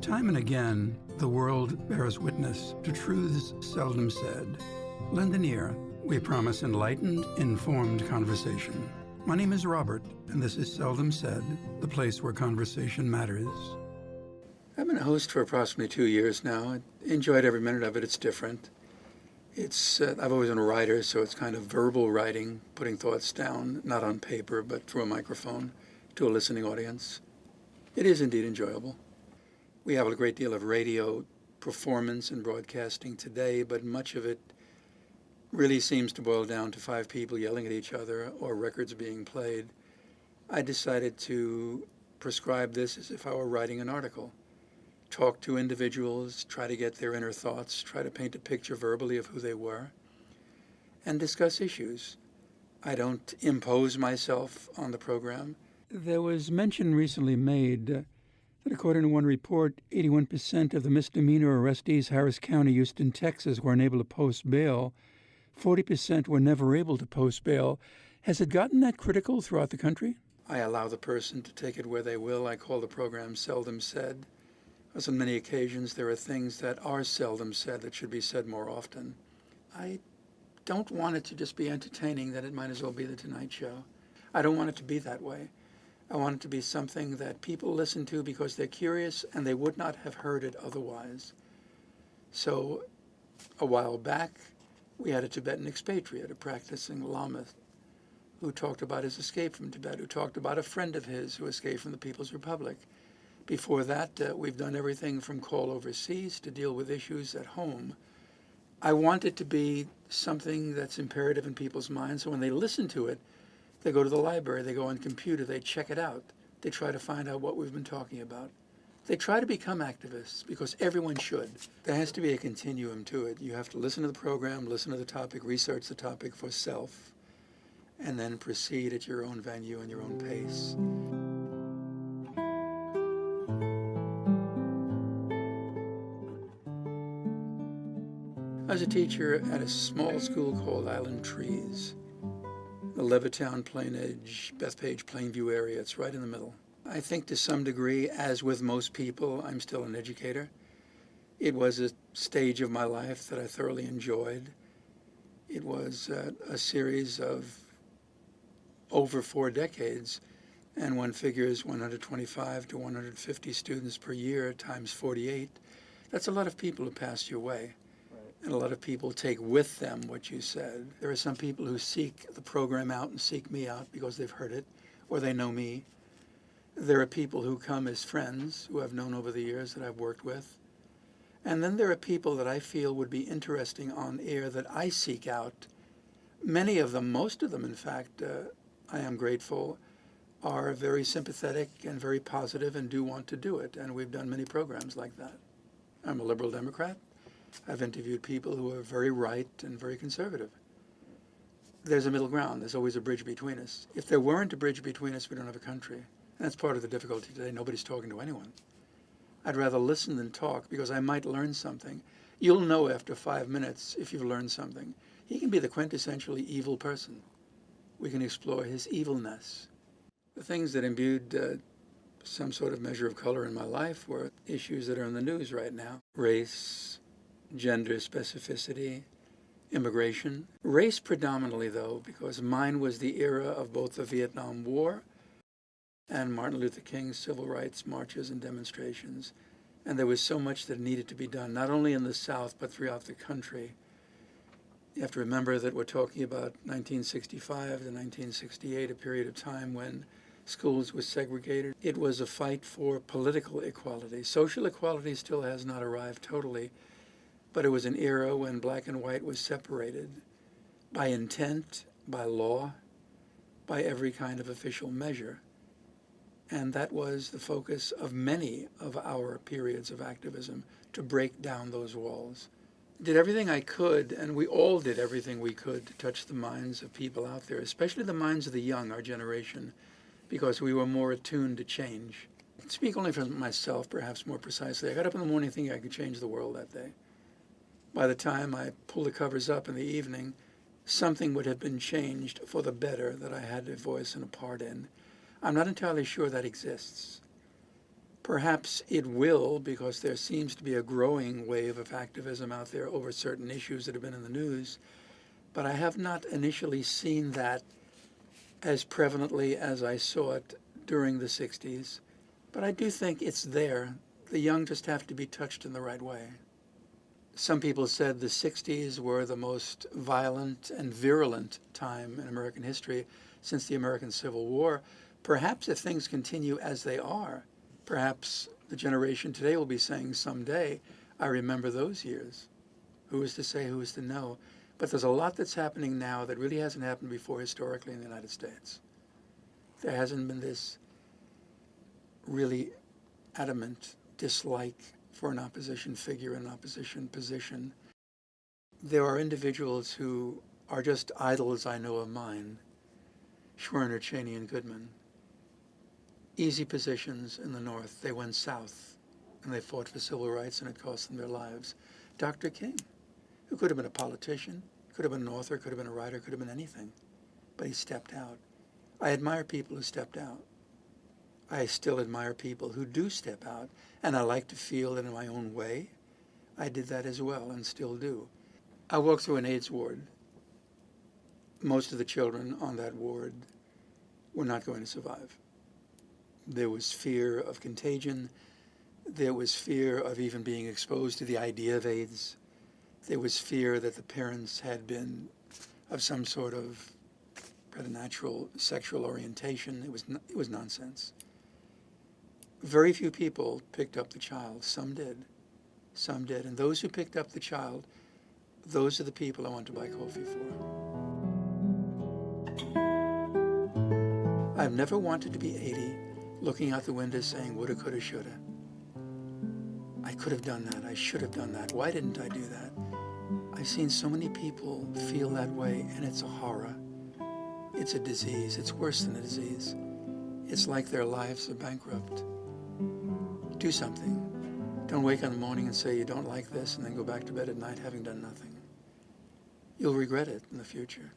Time and again, the world bears witness to truths seldom said. Lend an ear. We promise enlightened, informed conversation. My name is Robert, and this is Seldom Said, the place where conversation matters. I've been a host for approximately 2 years now. I enjoyed every minute of it. It's different. I've always been a writer, so it's kind of verbal writing, putting thoughts down, not on paper, but through a microphone to a listening audience. It is indeed enjoyable. We have a great deal of radio performance and broadcasting today, but much of it really seems to boil down to 5 people yelling at each other or records being played. I decided to prescribe this as if I were writing an article. Talk to individuals, try to get their inner thoughts, try to paint a picture verbally of who they were, and discuss issues. I don't impose myself on the program. There was mention recently made that according to one report, 81% of the misdemeanor arrestees Harris County, Houston, Texas, were unable to post bail. 40% were never able to post bail. Has it gotten that critical throughout the country? I allow the person to take it where they will. I call the program Seldom Said, because on many occasions there are things that are seldom said that should be said more often. I don't want it to just be entertaining, that it might as well be The Tonight Show. I don't want it to be that way. I want it to be something that people listen to because they're curious and they would not have heard it otherwise. So a while back, we had a Tibetan expatriate, a practicing Lama, who talked about his escape from Tibet, who talked about a friend of his who escaped from the People's Republic. Before that, we've done everything from call overseas to deal with issues at home. I want it to be something that's imperative in people's minds, so when they listen to it, they go to the library, they go on the computer, they check it out. They try to find out what we've been talking about. They try to become activists because everyone should. There has to be a continuum to it. You have to listen to the program, listen to the topic, research the topic for self, and then proceed at your own venue and your own pace. I was a teacher at a small school called Island Trees, the Levittown, Plain Edge, Bethpage, Plainview area. It's right in the middle. I think to some degree, as with most people, I'm still an educator. It was a stage of my life that I thoroughly enjoyed. It was a series of over 4 decades, and one figures 125 to 150 students per year times 48. That's a lot of people who pass your way. And a lot of people take with them what you said. There are some people who seek the program out and seek me out because they've heard it or they know me. There are people who come as friends who I've known over the years that I've worked with. And then there are people that I feel would be interesting on air that I seek out. Many of them, most of them, in fact, I am grateful, are very sympathetic and very positive and do want to do it. And we've done many programs like that. I'm a liberal Democrat. I've interviewed people who are very right and very conservative. There's a middle ground. There's always a bridge between us. If there weren't a bridge between us, we don't have a country. And that's part of the difficulty today. Nobody's talking to anyone. I'd rather listen than talk because I might learn something. You'll know after 5 minutes if you've learned something. He can be the quintessentially evil person. We can explore his evilness. The things that imbued some sort of measure of color in my life were issues that are in the news right now. Race, gender specificity, immigration. Race predominantly, though, because mine was the era of both the Vietnam War and Martin Luther King's civil rights marches and demonstrations. And there was so much that needed to be done, not only in the South, but throughout the country. You have to remember that we're talking about 1965 to 1968, a period of time when schools were segregated. It was a fight for political equality. Social equality still has not arrived totally, but it was an era when black and white was separated by intent, by law, by every kind of official measure. And that was the focus of many of our periods of activism, to break down those walls. Did everything I could, and we all did everything we could to touch the minds of people out there, especially the minds of the young, our generation, because we were more attuned to change. I can speak only for myself, perhaps more precisely. I got up in the morning thinking I could change the world that day. By the time I pulled the covers up in the evening, something would have been changed for the better that I had a voice and a part in. I'm not entirely sure that exists. Perhaps it will, because there seems to be a growing wave of activism out there over certain issues that have been in the news. But I have not initially seen that as prevalently as I saw it during the 60s. But I do think it's there. The young just have to be touched in the right way. Some people said the 60s were the most violent and virulent time in American history since the American Civil War. Perhaps if things continue as they are, perhaps the generation today will be saying someday, I remember those years. Who is to say, who is to know? But there's a lot that's happening now that really hasn't happened before historically in the United States. There hasn't been this really adamant dislike for an opposition figure, an opposition position. There are individuals who are just idols I know of mine, Schwerner, Cheney, and Goodman. Easy positions in the North. They went south, and they fought for civil rights, and it cost them their lives. Dr. King, who could have been a politician, could have been an author, could have been a writer, could have been anything, but he stepped out. I admire people who stepped out. I still admire people who do step out, and I like to feel that in my own way, I did that as well and still do. I walked through an AIDS ward. Most of the children on that ward were not going to survive. There was fear of contagion. There was fear of even being exposed to the idea of AIDS. There was fear that the parents had been of some sort of preternatural sexual orientation. It was nonsense. Very few people picked up the child. Some did. Some did. And those who picked up the child, those are the people I want to buy coffee for. I've never wanted to be 80, looking out the window saying, woulda, coulda, shoulda. I could have done that. I should have done that. Why didn't I do that? I've seen so many people feel that way, and it's a horror. It's a disease. It's worse than a disease. It's like their lives are bankrupt. Do something. Don't wake in the morning and say you don't like this and then go back to bed at night having done nothing. You'll regret it in the future.